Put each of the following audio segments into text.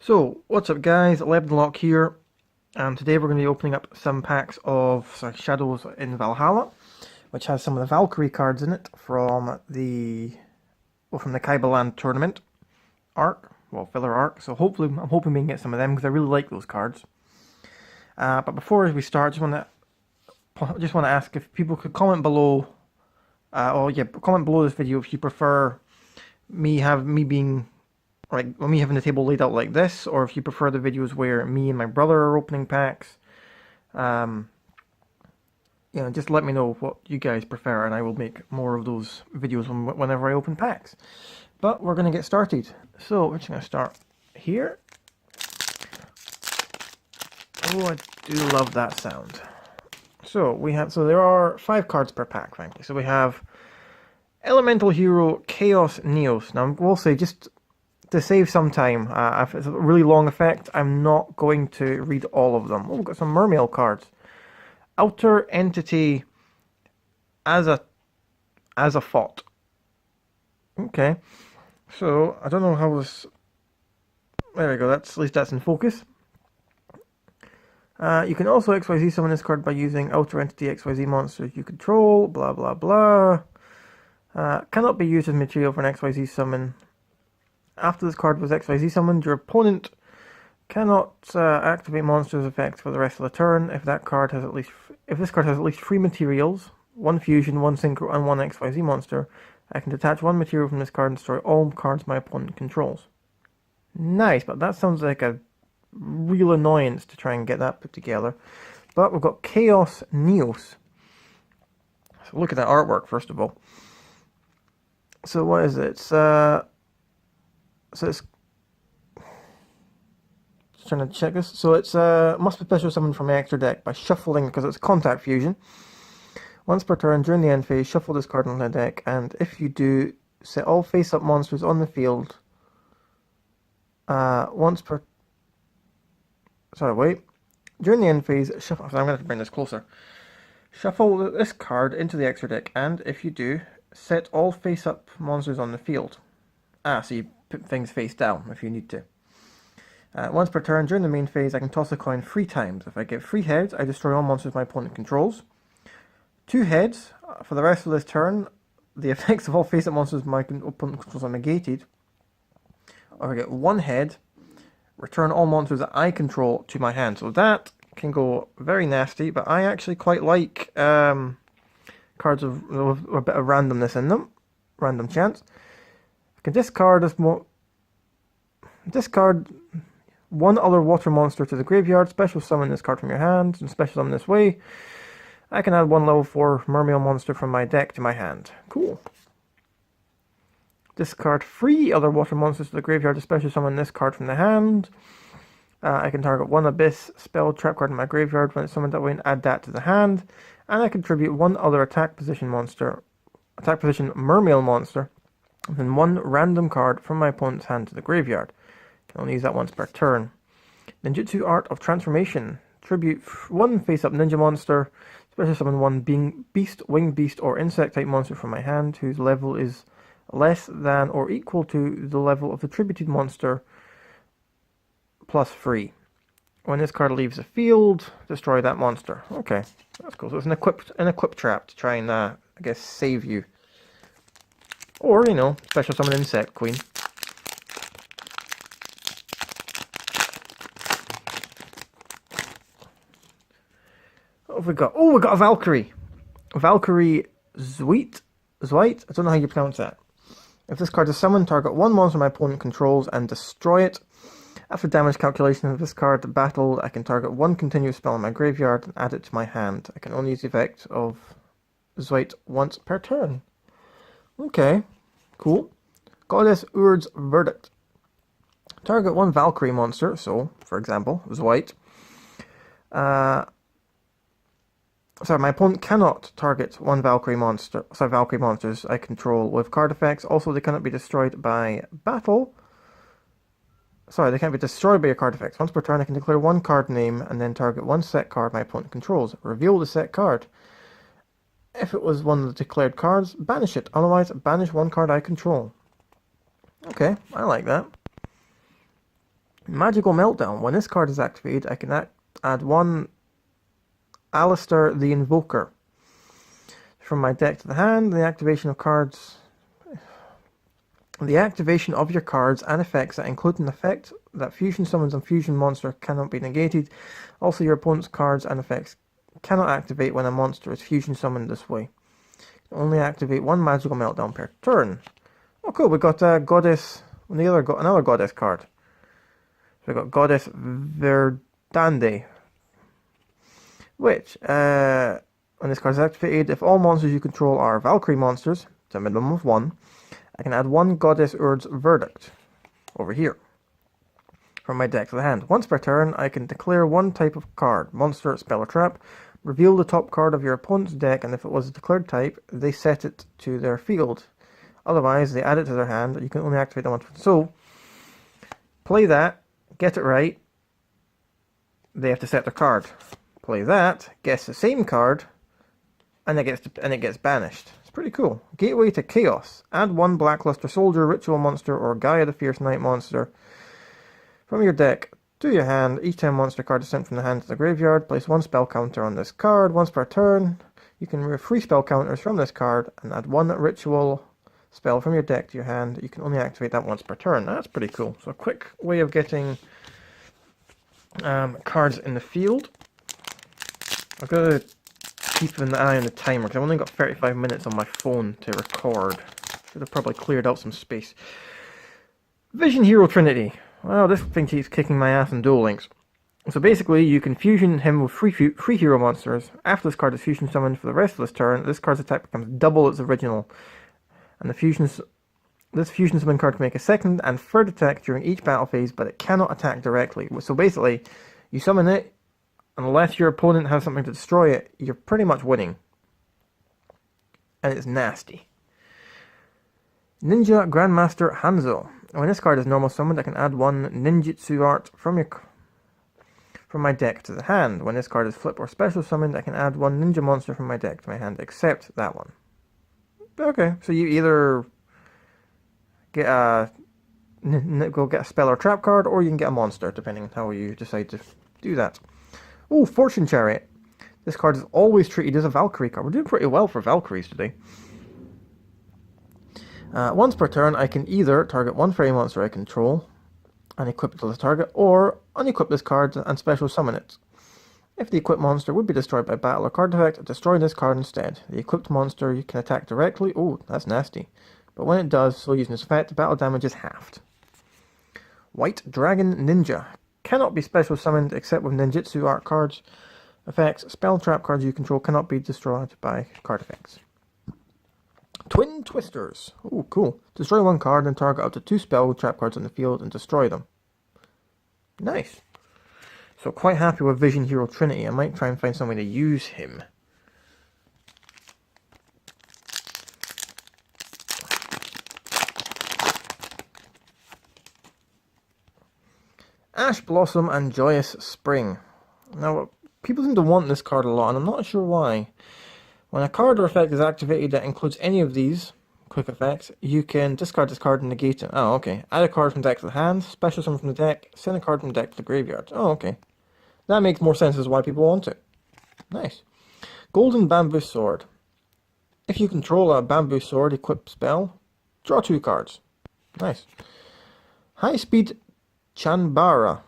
So, what's up guys, Llebniloc here, and today we're going to be opening up some packs of Shadows in Valhalla, which has some of the Valkyrie cards in it from the Kaibaland tournament arc, filler arc, so hopefully, I'm hoping we can get some of them because I really like those cards. But before we start, I just want to ask if people could comment below, comment below this video if you prefer me having the table laid out like this, or if you prefer the videos where me and my brother are opening packs. Just let me know what you guys prefer, and I will make more of those videos whenever I open packs. But we're going to get started. So we're just going to start here. Oh, I do love that sound. So there are 5 cards per pack, frankly. So we have Elemental Hero Chaos Neos. Now, we'll say just to save some time, if it's a really long effect, I'm not going to read all of them. Oh, we've got some Mermail cards. Outer Entity as a Thought. Okay, so I don't know how this. There we go. At least that's in focus. You can also XYZ summon this card by using Outer Entity XYZ monsters you control. Blah blah blah. Cannot be used as material for an XYZ summon. After this card was XYZ summoned, your opponent cannot activate monsters effects for the rest of the turn if this card has at least 3 materials, 1 fusion, 1 synchro, and 1 XYZ monster. I can detach 1 material from this card and destroy all cards my opponent controls. Nice, but that sounds like a real annoyance to try and get that put together. But we've got Chaos Neos. So look at that artwork first of all. So what is it? So it's just trying to check this. So it's must be special summoned from my extra deck by shuffling, because it's contact fusion. Once per turn during the end phase, shuffle this card on the deck, and if you do, set all face-up monsters on the field. During the end phase, shuffle. I'm going to have to bring this closer. Shuffle this card into the extra deck, and if you do, set all face-up monsters on the field. So you put things face down if you need to. Once per turn during the main phase, I can toss a coin 3 times. If I get 3 heads, I destroy all monsters my opponent controls. 2 heads. For the rest of this turn, the effects of all face-up monsters my opponent controls are negated. Or if I get 1 head, return all monsters that I control to my hand. So that can go very nasty, but I actually quite like cards with a bit of randomness in them. Random chance. I can discard 1 other water monster to the graveyard, special summon this card from your hand, and special summon this way. I can add 1 level 4 Mermail monster from my deck to my hand. Cool. Discard 3 other water monsters to the graveyard to special summon this card from the hand. I can target 1 Abyss spell trap card in my graveyard when it's summoned that way and add that to the hand. And I contribute 1 other attack position Mermail monster, and then 1 random card from my opponent's hand to the graveyard. Can only use that once per turn. Ninjutsu Art of Transformation. Tribute 1 face-up ninja monster. Special summon 1 beast, winged beast, or insect type monster from my hand whose level is less than or equal to the level of the tributed monster plus 3. When this card leaves the field, destroy that monster. Okay, that's cool. So it's an equip trap to try and I guess save you. Or, special summon Insect Queen. What have we got? Oh, we got a Valkyrie. Valkyrie Zweit. I don't know how you pronounce that. If this card is summoned, target 1 monster my opponent controls and destroy it. After damage calculation of this card battled, I can target 1 continuous spell in my graveyard and add it to my hand. I can only use the effect of Zweit once per turn. Okay, cool. Goddess Urd's Verdict. Target 1 Valkyrie monster, so, for example, Zweit. My opponent cannot target 1 Valkyrie monsters I control with card effects. Also, they cannot be destroyed by battle. They can't be destroyed by your card effects. Once per turn, I can declare 1 card name and then target 1 set card my opponent controls. Reveal the set card. If it was one of the declared cards, banish it. Otherwise, banish 1 card I control. Okay, I like that. Magical Meltdown. When this card is activated, I can add one Alistair the Invoker from my deck to the hand. The activation of your cards and effects that include an effect that fusion summons a fusion monster cannot be negated. Also, your opponent's cards and effects cannot activate when a monster is fusion summoned this way. You can only activate one Magical Meltdown per turn. Oh cool, we got a Goddess, another Goddess card. So we got Goddess Verdande, which, when this card is activated, if all monsters you control are Valkyrie monsters, it's a minimum of one, I can add one Goddess Urd's Verdict over here from my deck to the hand. Once per turn, I can declare one type of card, monster, spell, or trap, reveal the top card of your opponent's deck, and if it was a declared type, they set it to their field. Otherwise, they add it to their hand, and you can only activate them once. So, play that, get it right, they have to set their card. Play that, guess the same card, and it gets banished. It's pretty cool. Gateway to Chaos. Add one Blackluster Soldier, Ritual Monster, or Gaia the Fierce Knight monster from your deck to your hand. Each time monster card is sent from the hand to the graveyard, place one spell counter on this card. Once per turn, you can remove 3 spell counters from this card and add one ritual spell from your deck to your hand. You can only activate that once per turn. That's pretty cool. So a quick way of getting cards in the field. I've got to keep an eye on the timer because I've only got 35 minutes on my phone to record. Should have probably cleared out some space. Vision Hero Trinity. Well, this thing keeps kicking my ass in Duel Links. So basically, you can fusion him with three hero monsters. After this card is fusion summoned for the rest of this turn, this card's attack becomes double its original. And this fusion summon card can make a second and third attack during each battle phase, but it cannot attack directly. So basically, you summon it, unless your opponent has something to destroy it, you're pretty much winning. And it's nasty. Ninja Grandmaster Hanzo. When this card is normal summoned, I can add one ninjutsu art from my deck to the hand. When this card is flip or special summoned, I can add one ninja monster from my deck to my hand, except that one. Okay, so you either get go get a spell or trap card, or you can get a monster, depending on how you decide to do that. Oh, Fortune Chariot. This card is always treated as a Valkyrie card. We're doing pretty well for Valkyries today. Once per turn, I can either target one fairy monster I control and equip it to the target, or unequip this card and special summon it. If the equipped monster would be destroyed by battle or card effect, destroy this card instead. The equipped monster you can attack directly. Oh, that's nasty. But when it does so using this effect, battle damage is halved. White Dragon Ninja. Cannot be special summoned except with ninjutsu art cards. Effects, spell trap cards you control cannot be destroyed by card effects. Twin Twisters. Oh, cool. Destroy one card and target up to 2 spell trap cards on the field and destroy them. Nice. So quite happy with Vision Hero Trinity. I might try and find some way to use him. Ash Blossom and Joyous Spring. Now, people seem to want this card a lot, and I'm not sure why. When a card or effect is activated that includes any of these quick effects, you can discard this card and negate it. Oh, okay. Add a card from deck to the hand, special summon from the deck, send a card from the deck to the graveyard. Oh, okay. That makes more sense as why people want it. Nice. Golden Bamboo Sword. If you control a Bamboo Sword equipped spell, draw 2 cards. Nice. High Speed Chanbara.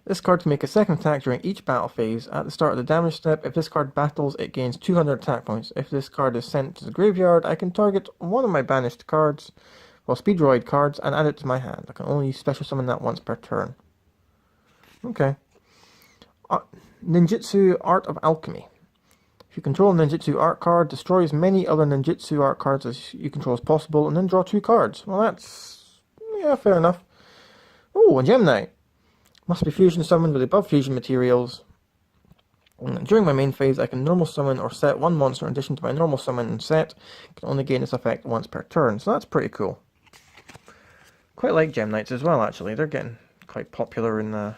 This card can make a second attack during each battle phase. At the start of the damage step, if this card battles, it gains 200 attack points. If this card is sent to the graveyard, I can target one of my banished cards, well, Speedroid cards, and add it to my hand. I can only special summon that once per turn. Okay. Ninjutsu Art of Alchemy. If you control a ninjutsu art card, destroy as many other ninjutsu art cards as you control as possible, and then draw 2 cards. Well, that's... yeah, fair enough. Oh, a Gem Knight. Must be fusion summoned with the above fusion materials. During my main phase, I can normal summon or set one monster in addition to my normal summon and set. Can only gain this effect once per turn, so that's pretty cool. Quite like Gem Knights as well, actually. They're getting quite popular in the...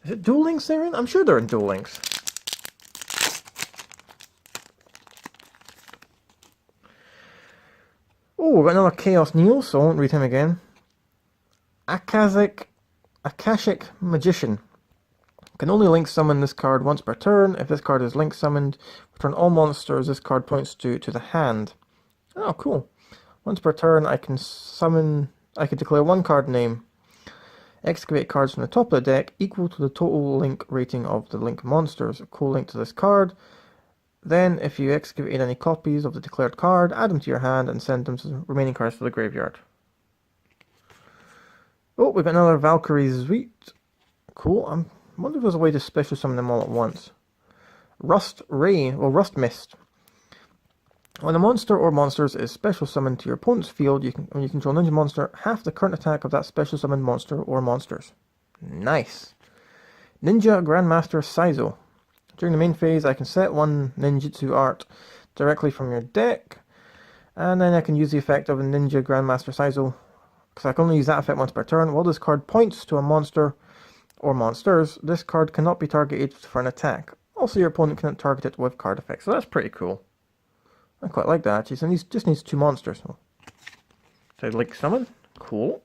Is it Duel Links they're in? I'm sure they're in Duel Links. Oh, we've got another Chaos Neo, so I won't read him again. Akashic Magician. Can only link summon this card once per turn. If this card is link summoned, return all monsters this card points to the hand. Oh, cool. Once per turn, I can declare one card name. Excavate cards from the top of the deck equal to the total link rating of the link monsters. Co-link to this card. Then, if you excavate any copies of the declared card, add them to your hand and send them to the remaining cards to the graveyard. Oh, we've got another Valkyrie Suite. Cool. I wonder if there's a way to special summon them all at once. Rust Mist. When a monster or monsters is special summoned to your opponent's field, when you control Ninja Monster, half the current attack of that special summoned monster or monsters. Nice. Ninja Grandmaster Saizo. During the main phase, I can set one ninjutsu art directly from your deck, and then I can use the effect of a Ninja Grandmaster Saizo, because I can only use that effect once per turn. While this card points to a monster or monsters, this card cannot be targeted for an attack. Also, your opponent cannot target it with card effects, so that's pretty cool. I quite like that, actually. So it just needs 2 monsters. So I'd like summon. Cool.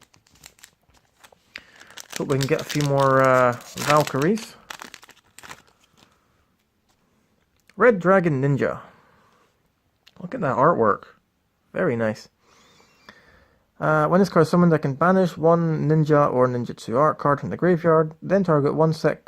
Hope we can get a few more Valkyries. Red Dragon Ninja. Look at that artwork. Very nice. When this card is summoned, I can banish one ninja or ninjutsu art card from the graveyard, then target one set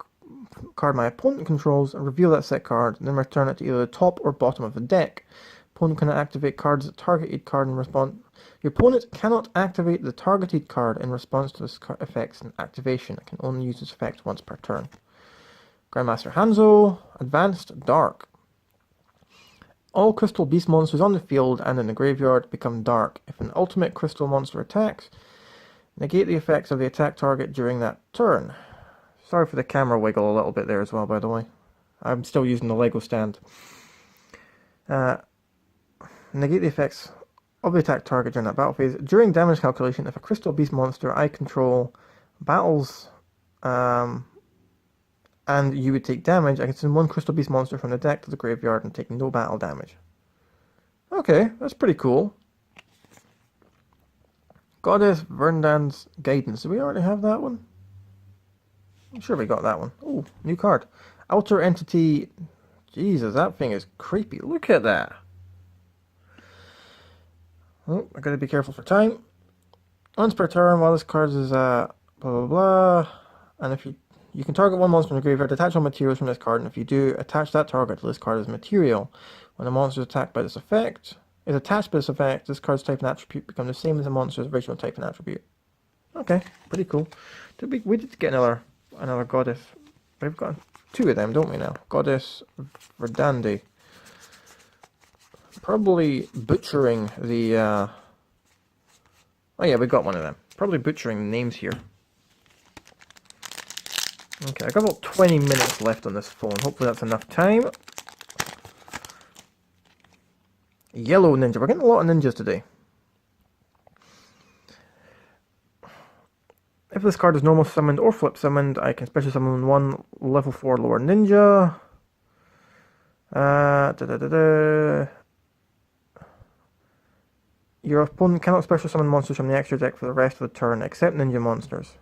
card my opponent controls and reveal that set card, and then return it to either the top or bottom of the deck. Opponent cannot activate cards that targeted card in response. Your opponent cannot activate the targeted card in response to this effect's activation. It can only use this effect once per turn. Grandmaster Hanzo, Advanced Dark. All crystal beast monsters on the field and in the graveyard become dark. If an ultimate crystal monster attacks, negate the effects of the attack target during that turn. Sorry for the camera wiggle a little bit there as well, by the way. I'm still using the Lego stand. Negate the effects of the attack target during that battle phase. During damage calculation, if a crystal beast monster I control battles and you would take damage, I can send one crystal beast monster from the deck to the graveyard and take no battle damage. Okay, that's pretty cool. Goddess Verndan's Guidance. Do we already have that one? I'm sure we got that one. Oh, new card. Outer Entity. Jesus, that thing is creepy. Look at that. Oh, I gotta be careful for time. Once per turn, while this card is blah blah blah, and if you can target one monster from the graveyard, attach all materials from this card, and if you do, attach that target to this card as material. When a monster is attacked by this effect, this card's type and attribute become the same as the monster's original type and attribute. Okay, pretty cool. We did get another goddess. We've got 2 of them, don't we now? Goddess Verdandi. Probably butchering the oh yeah, we got one of them. Probably butchering the names here. Okay, I've got about 20 minutes left on this phone. Hopefully that's enough time. Yellow Ninja. We're getting a lot of ninjas today. If this card is normal summoned or flip summoned, I can special summon one level 4 lower ninja. Your opponent cannot special summon monsters from the extra deck for the rest of the turn, except ninja monsters.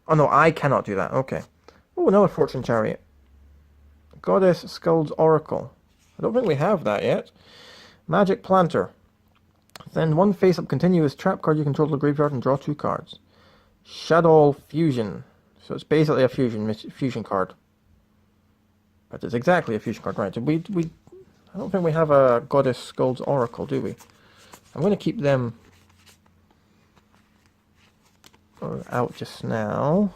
Oh no, I cannot do that. Okay. Oh, another Fortune Chariot. Goddess Skuld's Oracle. I don't think we have that yet. Magic Planter. Send one face-up continuous trap card you control to the graveyard and draw 2 cards. Shadow Fusion. So it's basically a fusion card. But it's exactly a fusion card, right? I don't think we have a Goddess Skuld's Oracle, do we? I'm going to keep them out just now.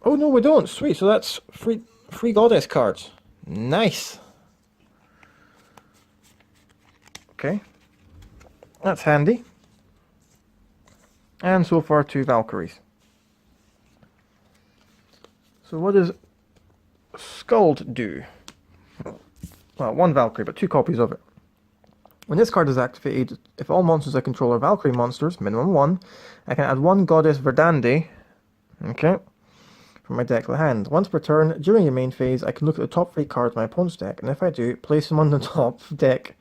Oh no, we don't. Sweet. So that's free goddess cards. Nice. Okay, that's handy. And so far 2 Valkyries. So what does Skuld do? Well, 1 Valkyrie, but 2 copies of it. When this card is activated, if all monsters I control are Valkyrie monsters, minimum 1, I can add 1 Goddess Verdandi, okay, from my deck to the hand. Once per turn, during your main phase, I can look at the top 3 cards of my opponent's deck, and if I do, place them on the top deck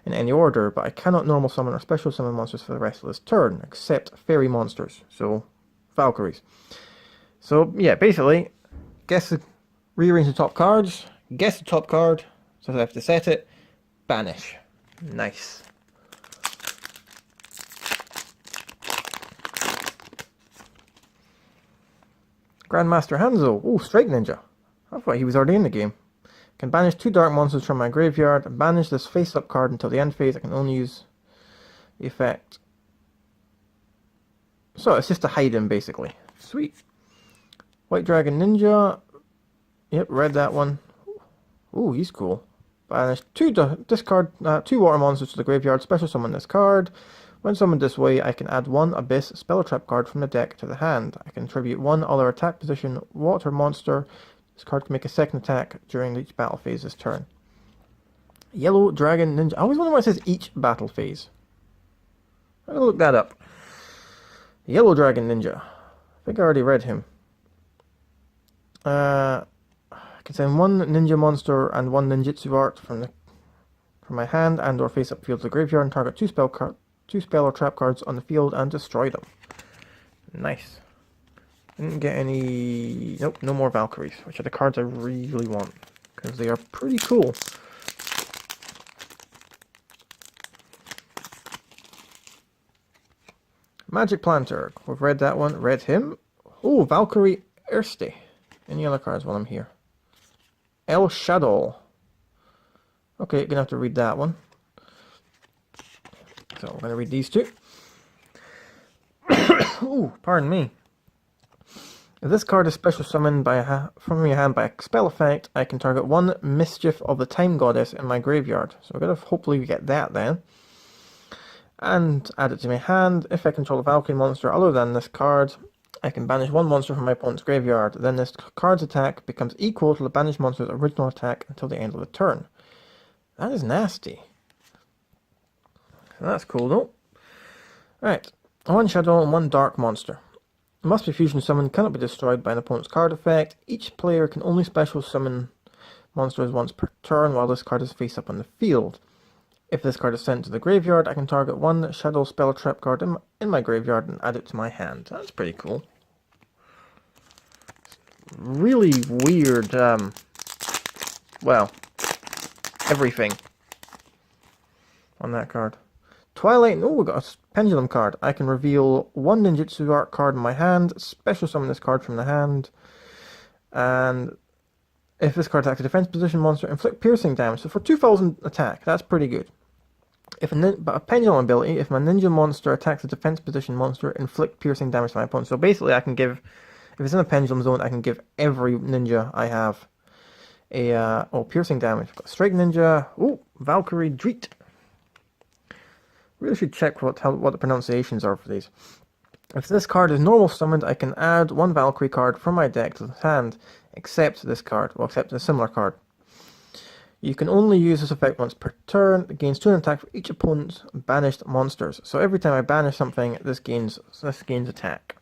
in any order, but I cannot normal summon or special summon monsters for the rest of this turn, except fairy monsters, so Valkyries. So yeah, basically, rearrange the top cards, guess the top card, so I have to set it, banish. Nice. Grandmaster Hanzo. Oh, Strike Ninja. I thought he was already in the game. Can banish 2 dark monsters from my graveyard and banish this face-up card until the end phase. I can only use the effect. So it's just a hide him, basically. Sweet. White Dragon Ninja. Yep, read that one. Ooh, he's cool. Banish 2 water monsters to the graveyard. Special summon this card. When summoned this way, I can add 1 Abyss Spell Trap card from the deck to the hand. I can tribute 1 other attack position water monster. This card can make a second attack during each battle phase this turn. Yellow Dragon Ninja. I always wonder why it says each battle phase. I'm gonna look that up. Yellow Dragon Ninja. I think I already read him. I can send 1 ninja monster and 1 ninjutsu art from my hand and or face up field to the graveyard and target 2 spell or trap cards on the field and destroy them. Nice. Didn't get any... Nope, no more Valkyries, which are the cards I really want, because they are pretty cool. Magic Planter. We've read that one. Read him. Oh, Valkyrie Erste. Any other cards while I'm here? El Shadow. Okay, gonna have to read that one. So we're gonna read these 2. Ooh, pardon me. If this card is special summoned from your hand by a spell effect, I can target 1 Mischief of the Time Goddess in my graveyard. So we're gonna hopefully get that then. And add it to my hand. If I control a Valkyrie monster other than this card, I can banish 1 monster from my opponent's graveyard. Then this card's attack becomes equal to the banished monster's original attack until the end of the turn. That is nasty. So that's cool though. Right. 1 shadow and 1 dark monster. It must be fusion summoned, cannot be destroyed by an opponent's card effect. Each player can only special summon monsters once per turn while this card is face up on the field. If this card is sent to the graveyard, I can target 1 shadow spell trap card in my graveyard and add it to my hand. That's pretty cool. Really weird, well, everything on that card. Twilight, oh, we got a pendulum card. I can reveal 1 ninjutsu art card in my hand, special summon this card from the hand, and if this card attacks a defense position monster, inflict piercing damage. So for 2000 attack, that's pretty good. But a pendulum ability, if my ninja monster attacks a defense position monster, inflict piercing damage to my opponent. So basically I can give, if it's in a pendulum zone, I can give every ninja I have a, piercing damage. Got Strike Ninja, oh, Valkyrie Dreet. Really should check what the pronunciations are for these. If this card is normal summoned, I can add 1 Valkyrie card from my deck to the hand, except this card, well, except a similar card. You can only use this effect once per turn. It gains 2 attack for each opponent's banished monsters. So every time I banish something, this gains attack.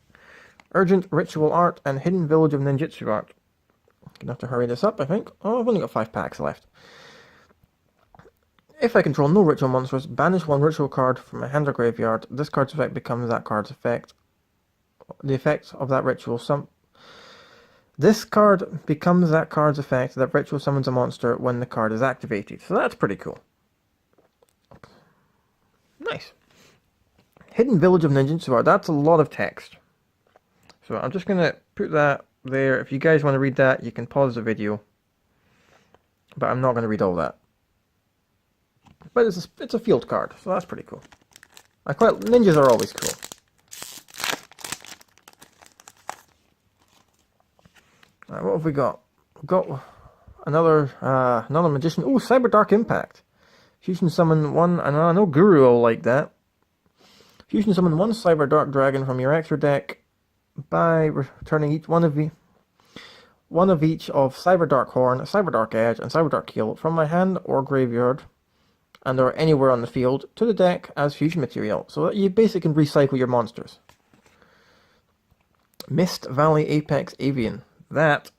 Urgent Ritual Art and Hidden Village of Ninjutsu Art. Gonna have to hurry this up, I think. Oh, I've only got 5 packs left. If I control no ritual monsters, banish 1 ritual card from my hand or graveyard. This card's effect becomes that card's effect. The effect of that ritual This card becomes that card's effect that ritual summons a monster when the card is activated. So that's pretty cool. Nice. Hidden Village of Ninjutsu Art. That's a lot of text. So I'm just going to put that there. If you guys want to read that, you can pause the video. But I'm not going to read all that. But it's a field card, so that's pretty cool. Ninjas are always cool. Alright, what have we got? We've got another magician. Oh, Cyber Dark Impact. Fusion summon 1, and I know Guru will like that. Fusion summon 1 Cyber Dark Dragon from your extra deck by returning each one of each of Cyber Dark Horn, Cyber Dark Edge, and Cyber Dark Keel from my hand or graveyard, and or anywhere on the field, to the deck as fusion material, so that you basically can recycle your monsters. Mist Valley Apex Avian. That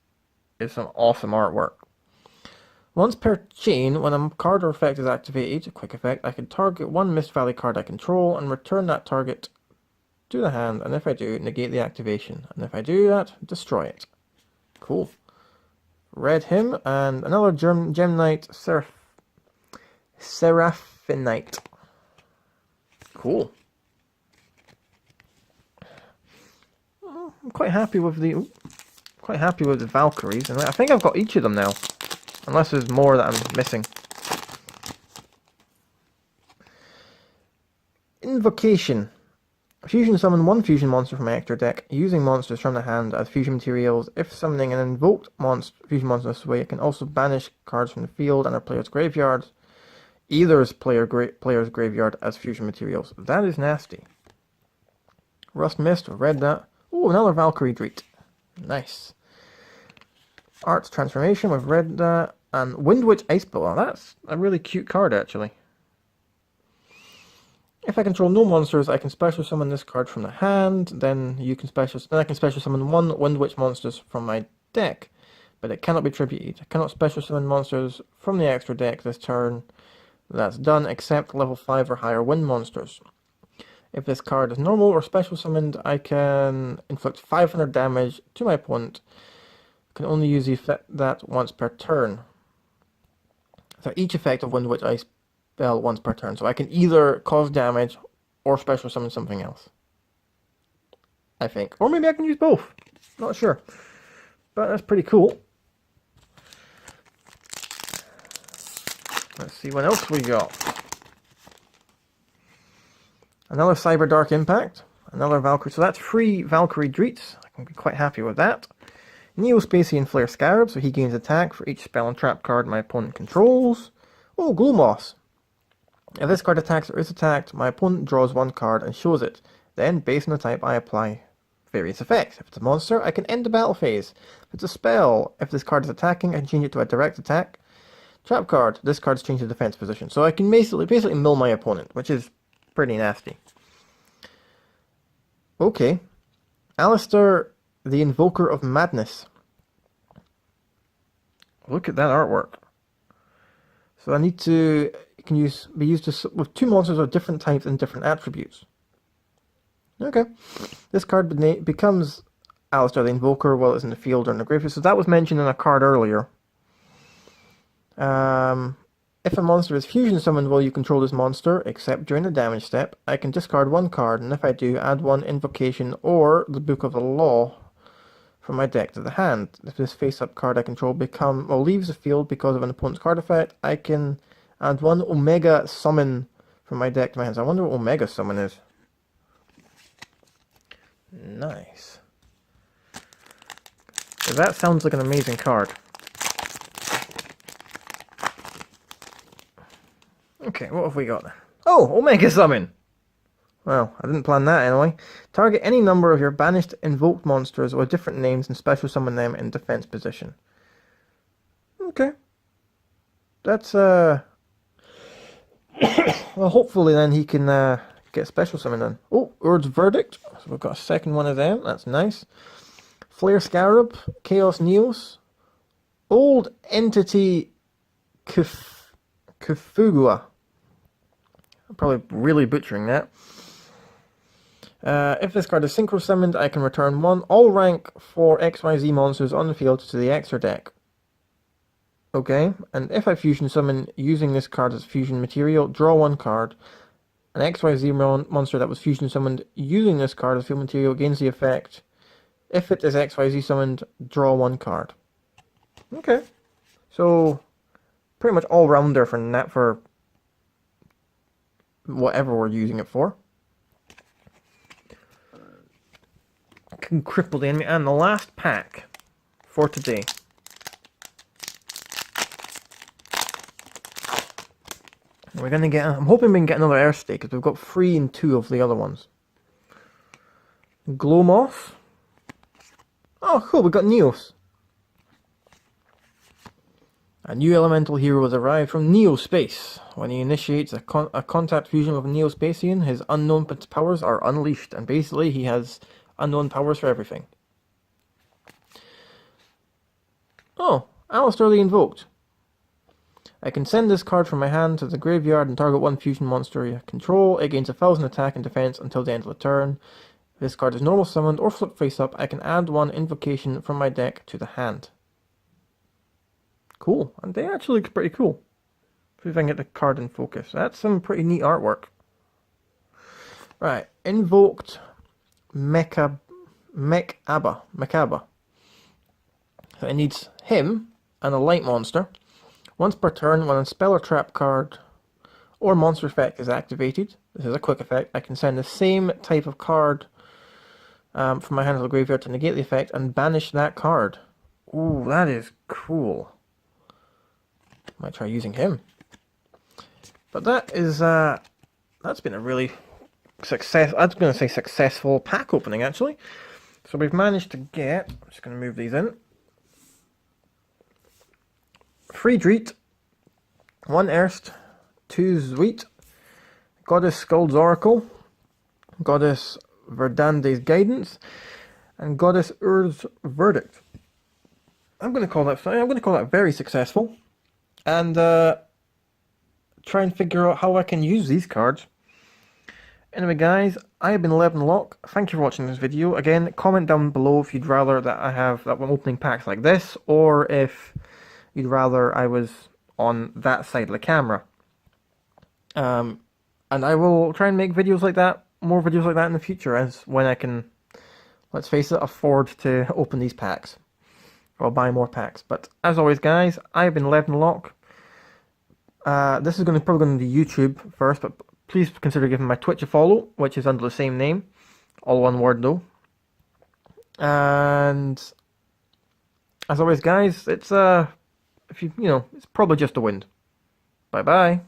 is some awesome artwork. Once per chain, when a card or effect is activated, a quick effect, I can target one Mist Valley card I control and return that target to the hand, and if I do, negate the activation. And if I do that, destroy it. Cool. Read him, and another Gem Knight Seraphinite. Cool. I'm quite happy with the Valkyries, and I think I've got each of them now. Unless there's more that I'm missing. Invocation. Fusion summon one fusion monster from my extra deck, using monsters from the hand as fusion materials. If summoning an invoked fusion monster this way, it can also banish cards from the field and our player's graveyard. Either's player's graveyard as fusion materials. That is nasty. Rust Mist, read that. Oh, another Valkyrie Dreet. Nice. Arts Transformation, we've read that. And Windwitch Ice Pillar. That's a really cute card, actually. If I control no monsters, I can special summon this card from the hand. Then I can special summon one Windwitch monsters from my deck, but it cannot be tributed. I cannot special summon monsters from the extra deck this turn. That's done, except level 5 or higher wind monsters. If this card is normal or special summoned, I can inflict 500 damage to my opponent. I can only use that once per turn. So each effect of Windwitch Ice spell once per turn. So I can either cause damage or special summon something else. I think. Or maybe I can use both. Not sure. But that's pretty cool. Let's see what else we got. Another Cyber Dark Impact. Another Valkyrie. So that's 3 Valkyrie Dreets. I can be quite happy with that. Neo-Spacian Flare Scarab, so he gains attack for each spell and trap card my opponent controls. Oh, Gloomos. If this card attacks or is attacked, my opponent draws one card and shows it. Then, based on the type, I apply various effects. If it's a monster, I can end the battle phase. If it's a spell, if this card is attacking, I can change it to a direct attack. Trap card, this card's changed to defense position. So I can basically mill my opponent, which is pretty nasty. Okay. Alistair, the Invoker of Madness. Look at that artwork. So I need to... It can be used with 2 monsters of different types and different attributes. Okay. This card becomes Alistair the Invoker while it's in the field or in the graveyard. So that was mentioned in a card earlier. If a monster is fusion summoned while you control this monster, except during the damage step, I can discard one card, and if I do, add one Invocation or the Book of the Law from my deck to the hand. If this face-up card I control leaves the field because of an opponent's card effect, I can add one Omega Summon from my deck to my hands. I wonder what Omega Summon is. Nice. So that sounds like an amazing card. Okay, what have we got then? Oh, Omega Summon! Well, I didn't plan that anyway. Target any number of your banished invoked monsters with different names and special summon them in defense position. Okay. That's, well, hopefully then he can get special summon then. Oh, Urd's Verdict. So we've got a second one of them. That's nice. Flare Scarab. Chaos Neos. Old Entity Kufugua. I'm probably really butchering that. If this card is synchro summoned, I can return one all rank for XYZ monsters on the field to the extra deck. Okay, and if I fusion summon using this card as fusion material, draw one card. An XYZ monster that was fusion summoned using this card as fusion material gains the effect. If it is XYZ summoned, draw one card. Okay, so pretty much all rounder for whatever we're using it for. Can cripple the enemy. And the last pack for today. We're gonna get. I'm hoping we can get another air stake because we've got 3 and 2 of the other ones. Glowmoth. Oh, cool. We got Neos. A new elemental hero has arrived from Neospace. When he initiates a contact fusion with a Neospacian, his unknown powers are unleashed, and basically he has unknown powers for everything. Oh, Alistair the Invoked. I can send this card from my hand to the graveyard and target one fusion monster you control. It gains 1000 attack and defense until the end of the turn. If this card is normal summoned or flipped face up, I can add one invocation from my deck to the hand. Cool, and they actually look pretty cool. See if I can get the card in focus. That's some pretty neat artwork. Right, invoked Mechaba. So it needs him and a light monster. Once per turn, when a spell or trap card or monster effect is activated, this is a quick effect, I can send the same type of card from my hand to the graveyard to negate the effect and banish that card. Ooh, that is cool. Might try using him. But that is, that's been a really successful pack opening, actually. So we've managed to get, I'm just going to move these in. Friedrich, 1 Erst, 2 Zweet, Goddess Skuld's Oracle, Goddess Verdande's Guidance, and Goddess Ur's Verdict. I'm going to call that very successful, and try and figure out how I can use these cards. Anyway, guys, I have been Llebniloc. Thank you for watching this video. Again, comment down below if you'd rather that I'm opening packs like this, or if you'd rather I was on that side of the camera. And I will try and make videos like that, more videos like that in the future, as when I can, let's face it, afford to open these packs. Or buy more packs. But as always, guys, I've been Llebniloc. This is probably going to be YouTube first, but please consider giving my Twitch a follow, which is under the same name. All one word, though. And as always, guys, it's it's probably just the wind. Bye bye.